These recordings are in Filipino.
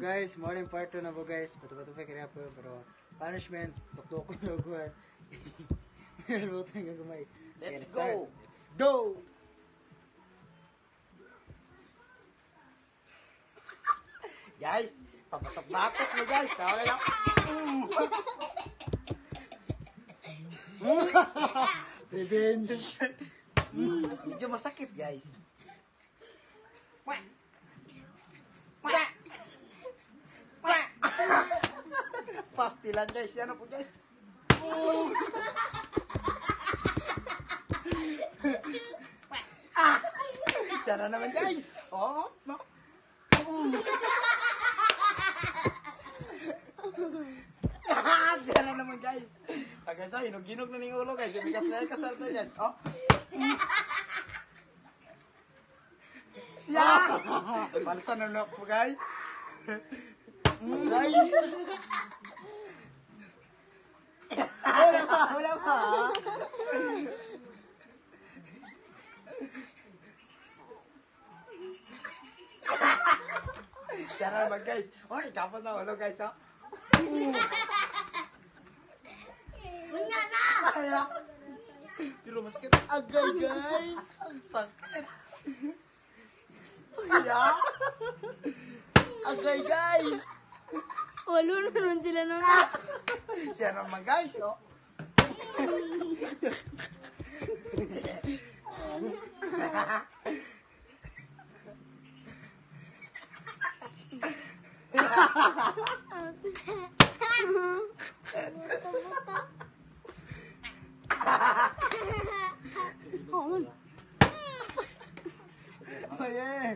guys, morning part 2 na po guys. Patu-patu kaya po pero punishment, tuktok ko na guwan. Meron mo tayong gagawin. Let's go! Let's go! Guys, papatok-batok mo guys. Okay lang. Revenge! Medyo masakit guys. Pastilan guys. Yan po guys. Sana naman guys. Oh, no. Sana naman guys. Agad sa hinog-hinog na ning ulo guys. Bigas na kasal to guys. Oh. Yeah. Palsa na po guys. Guys. Wala pa. Sana naman guys. Oh, ikapal na ulo guys, oh. Wala na! Kaya. Pero masakit agay guys. Ang sakit. Kaya. Agay guys. Walo na nun sila nun. Siya naman guys, oh. Buta-buta. Oh yeah.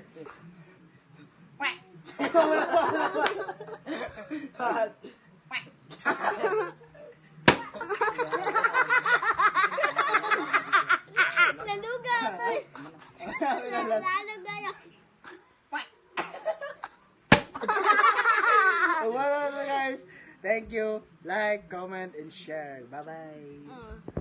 Laluga ako. Laluga ako. Well, guys, thank you. Like, comment, and share. Bye-bye.